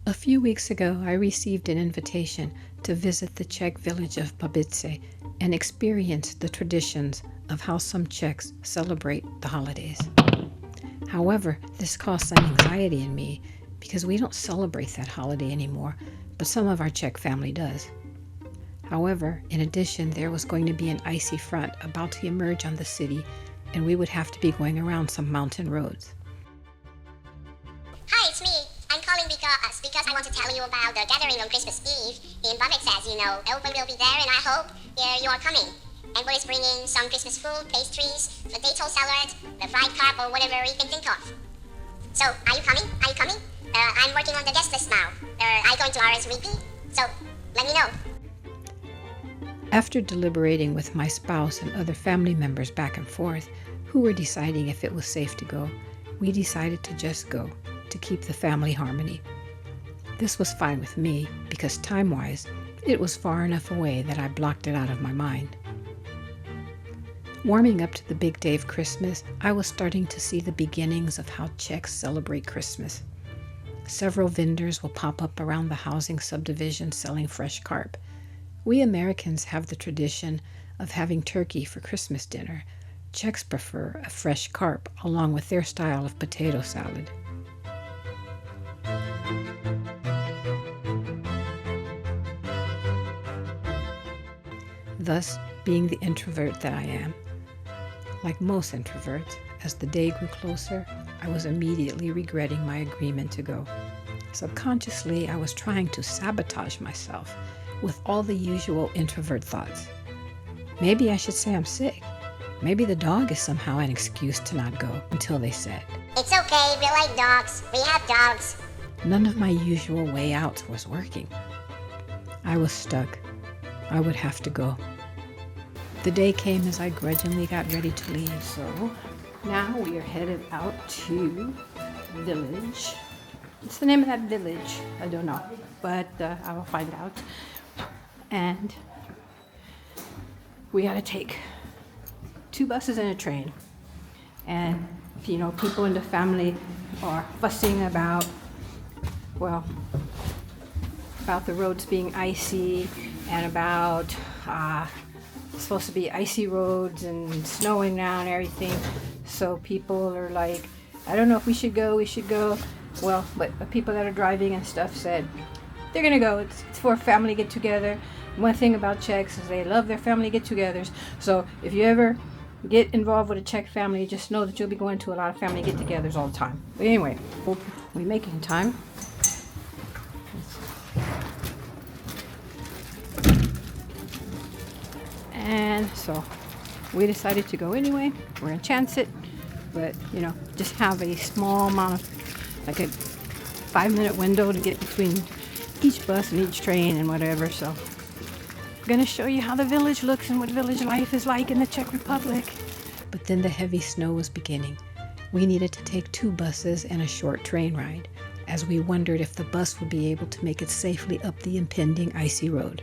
A few weeks ago, I received an invitation to visit the Czech village of Babice and experience the traditions of how some Czechs celebrate the holidays. However, this caused some anxiety in me because we don't celebrate that holiday anymore, but some of our Czech family does. However, in addition, there was going to be an icy front about to emerge on the city, and we would have to be going around some mountain roads. Hi, it's me. I'm calling because I want to tell you about the gathering on Christmas Eve in Babice. Everyone will be there, and I hope you are coming. And we're bringing some Christmas food, pastries, potato salad, the fried carp, or whatever you can think of. So, are you coming? Are you coming? I'm working on the guest list now. I'm going to RSVP, so let me know. After deliberating with my spouse and other family members back and forth, who were deciding if it was safe to go, we decided to just go, to keep the family harmony. This was fine with me because time-wise, it was far enough away that I blocked it out of my mind. Warming up to the big day of Christmas, I was starting to see the beginnings of how Czechs celebrate Christmas. Several vendors will pop up around the housing subdivision selling fresh carp. We Americans have the tradition of having turkey for Christmas dinner. Czechs prefer a fresh carp along with their style of potato salad. Thus, being the introvert that I am, like most introverts, as the day grew closer, I was immediately regretting my agreement to go. Subconsciously, I was trying to sabotage myself with all the usual introvert thoughts. Maybe I should say I'm sick. Maybe the dog is somehow an excuse to not go, until they said, It's okay, we like dogs. We have dogs. None of my usual way outs was working. I was stuck. I would have to go. The day came as I grudgingly got ready to leave, so now we are headed out to village. What's the name of that village? I don't know, but I will find out. And we got to take 2 buses and a train. And, people in the family are fussing about the roads being icy and about supposed to be icy roads and snowing now and everything. So people are like, I don't know if we should go. Well, but the people that are driving and stuff said they're gonna go. It's for a family get together. One thing about Czechs is they love their family get togethers. So if you ever get involved with a Czech family, just know that you'll be going to a lot of family get togethers all the time. But anyway, we're making time. And so we decided to go anyway. We're gonna chance it, but just have a small amount of, like a 5-minute window to get between each bus and each train and whatever. So I'm gonna show you how the village looks and what village life is like in the Czech Republic. But then the heavy snow was beginning. We needed to take 2 buses and a short train ride, as we wondered if the bus would be able to make it safely up the impending icy road.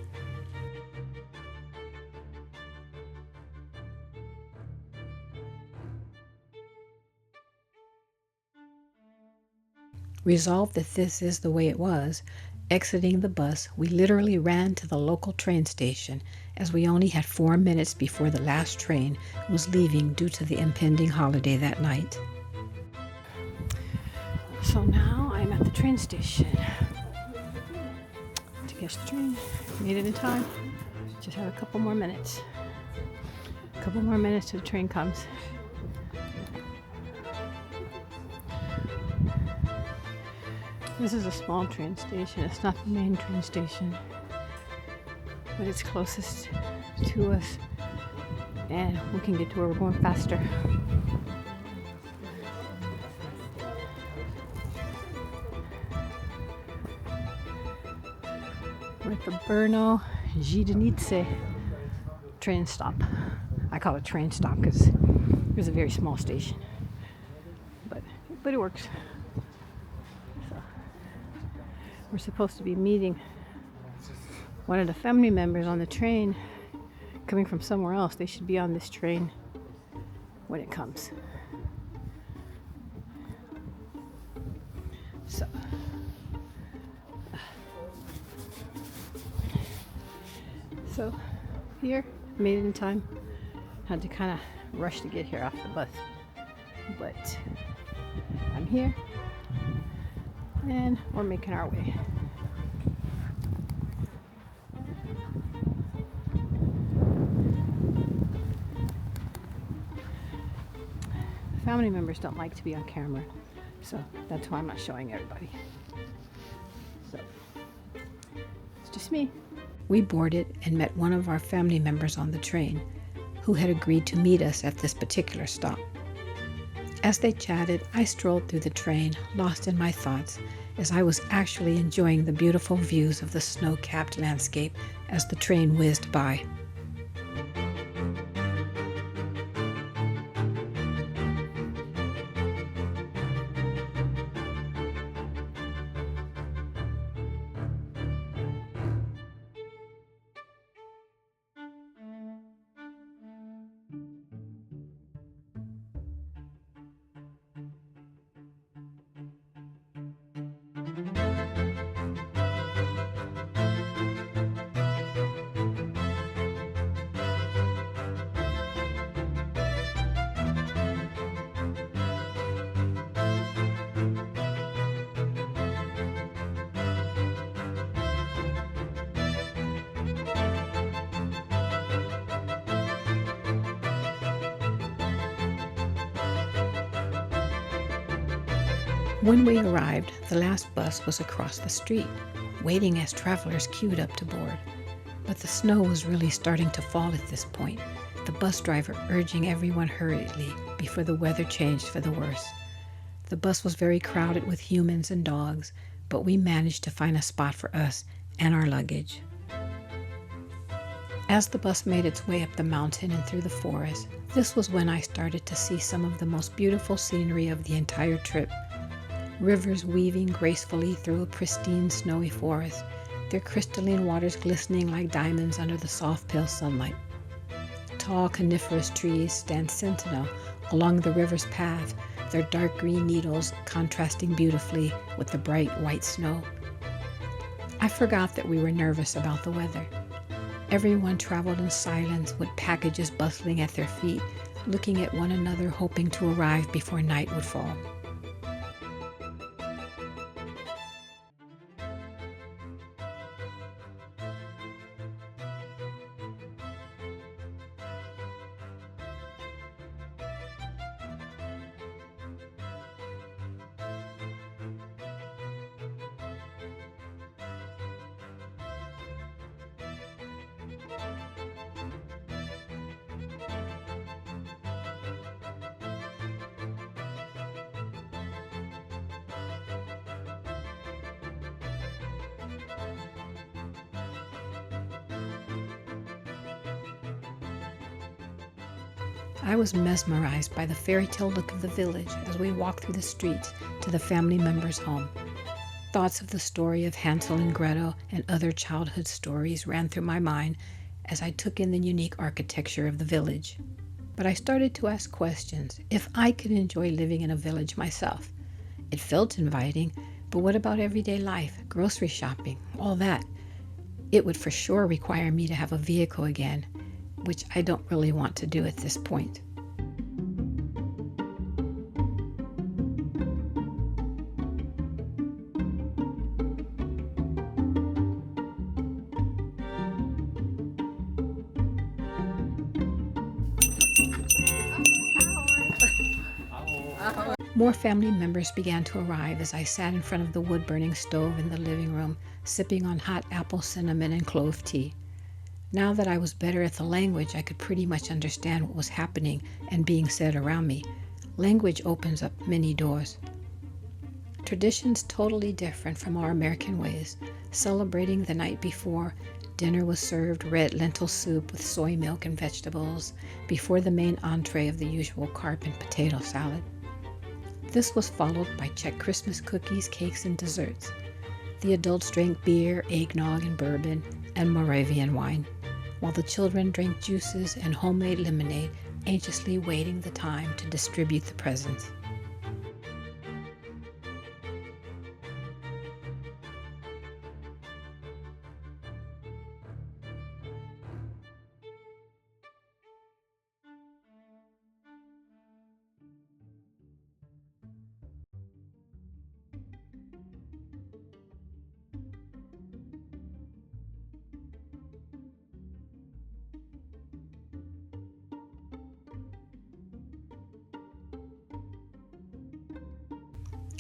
Resolved that this is the way it was, exiting the bus, we literally ran to the local train station, as we only had 4 minutes before the last train was leaving due to the impending holiday that night. So now I'm at the train station to catch the train. Made it in time. Just have a couple more minutes. A couple more minutes till the train comes. This is a small train station. It's not the main train station, but it's closest to us, and we can get to where we're going faster. We're at the Brno Židenice train stop. I call it train stop because it's a very small station, but it works. We're supposed to be meeting one of the family members on the train coming from somewhere else. They should be on this train when it comes. So So here, made it in time. Had to kind of rush to get here off the bus. But I'm here and we're making our way. Family members don't like to be on camera, so that's why I'm not showing everybody. So it's just me. We boarded and met one of our family members on the train who had agreed to meet us at this particular stop. As they chatted, I strolled through the train, lost in my thoughts, as I was actually enjoying the beautiful views of the snow-capped landscape as the train whizzed by. When we arrived, the last bus was across the street, waiting as travelers queued up to board. But the snow was really starting to fall at this point, the bus driver urging everyone hurriedly before the weather changed for the worse. The bus was very crowded with humans and dogs, but we managed to find a spot for us and our luggage. As the bus made its way up the mountain and through the forest, this was when I started to see some of the most beautiful scenery of the entire trip. Rivers weaving gracefully through a pristine snowy forest, their crystalline waters glistening like diamonds under the soft pale sunlight. Tall coniferous trees stand sentinel along the river's path, their dark green needles contrasting beautifully with the bright white snow. I forgot that we were nervous about the weather. Everyone traveled in silence with packages bustling at their feet, looking at one another hoping to arrive before night would fall. I was mesmerized by the fairy tale look of the village as we walked through the streets to the family member's home. Thoughts of the story of Hansel and Gretel and other childhood stories ran through my mind as I took in the unique architecture of the village. But I started to ask questions if I could enjoy living in a village myself. It felt inviting, but what about everyday life, grocery shopping, all that? It would for sure require me to have a vehicle again, which I don't really want to do at this point. More family members began to arrive as I sat in front of the wood-burning stove in the living room, sipping on hot apple cinnamon and clove tea. Now that I was better at the language, I could pretty much understand what was happening and being said around me. Language opens up many doors. Traditions totally different from our American ways. Celebrating the night before, dinner was served red lentil soup with soy milk and vegetables before the main entree of the usual carp and potato salad. This was followed by Czech Christmas cookies, cakes, and desserts. The adults drank beer, eggnog, and bourbon, and Moravian wine, while the children drank juices and homemade lemonade, anxiously waiting the time to distribute the presents.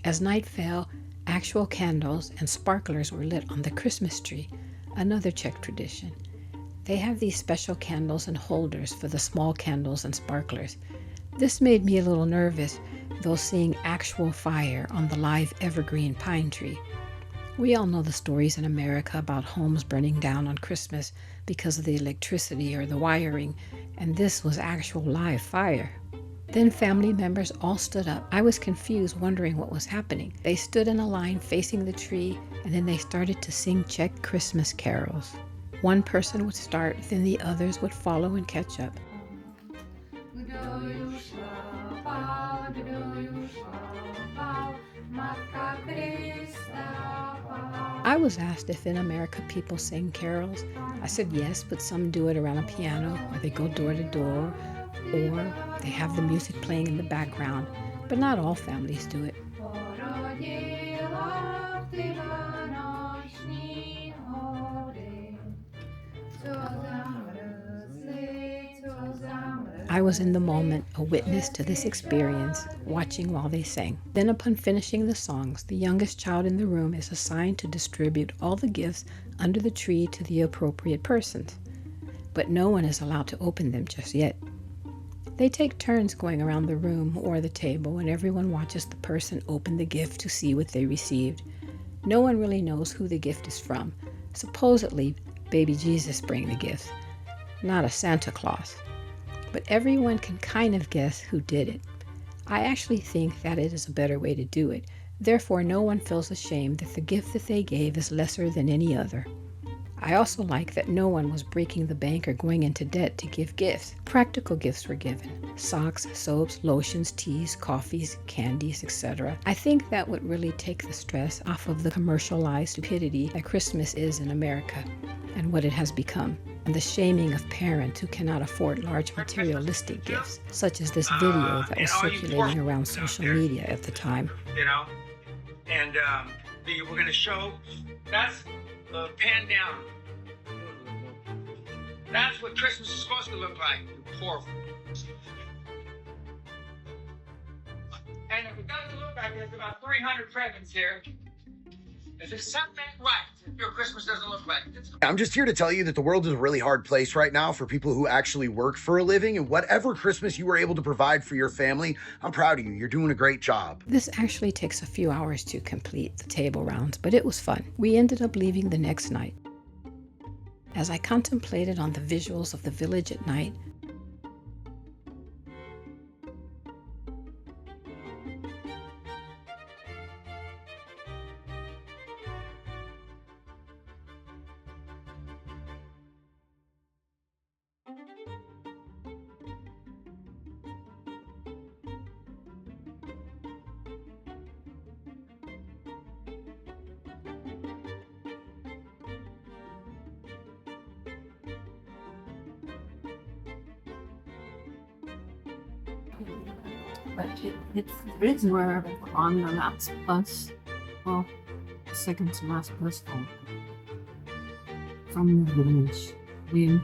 As night fell, actual candles and sparklers were lit on the Christmas tree, another Czech tradition. They have these special candles and holders for the small candles and sparklers. This made me a little nervous, though seeing actual fire on the live evergreen pine tree. We all know the stories in America about homes burning down on Christmas because of the electricity or the wiring, and this was actual live fire. Then family members all stood up. I was confused, wondering what was happening. They stood in a line facing the tree, and then they started to sing Czech Christmas carols. One person would start, then the others would follow and catch up. I was asked if in America people sing carols. I said yes, but some do it around a piano, or they go door to door, or they have the music playing in the background, but not all families do it. I was in the moment, a witness to this experience, watching while they sang. Then upon finishing the songs, the youngest child in the room is assigned to distribute all the gifts under the tree to the appropriate persons. But no one is allowed to open them just yet. They take turns going around the room or the table, and everyone watches the person open the gift to see what they received. No one really knows who the gift is from. Supposedly, baby Jesus brings the gifts, not a Santa Claus. But everyone can kind of guess who did it. I actually think that it is a better way to do it. Therefore, no one feels ashamed that the gift that they gave is lesser than any other. I also like that no one was breaking the bank or going into debt to give gifts. Practical gifts were given: socks, soaps, lotions, teas, coffees, candies, etc. I think that would really take the stress off of the commercialized stupidity that Christmas is in America and what it has become, and the shaming of parents who cannot afford large materialistic gifts, such as this video that was circulating around social media at the time. You know, and we're going to show, that's pan down. That's what Christmas is supposed to look like, you poor. And if it doesn't look like there's about 300 presents here, there's something right if your Christmas doesn't look like it. I'm just here to tell you that the world is a really hard place right now for people who actually work for a living, and whatever Christmas you were able to provide for your family, I'm proud of you. You're doing a great job. This actually takes a few hours to complete the table rounds, but it was fun. We ended up leaving the next night. As I contemplated on the visuals of the village at night, but it's where on the last bus, well, second to last bus home from the village. We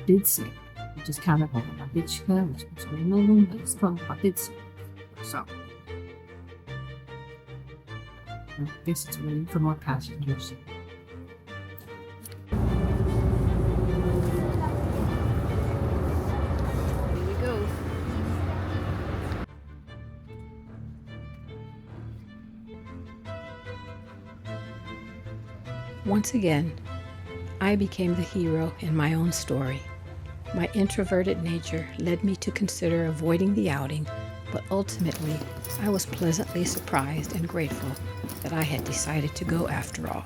did see, which is kind of like a Babice, which was very little, but it's called Babice. So, I guess it's really for more passengers. Once again, I became the hero in my own story. My introverted nature led me to consider avoiding the outing, but ultimately, I was pleasantly surprised and grateful that I had decided to go after all.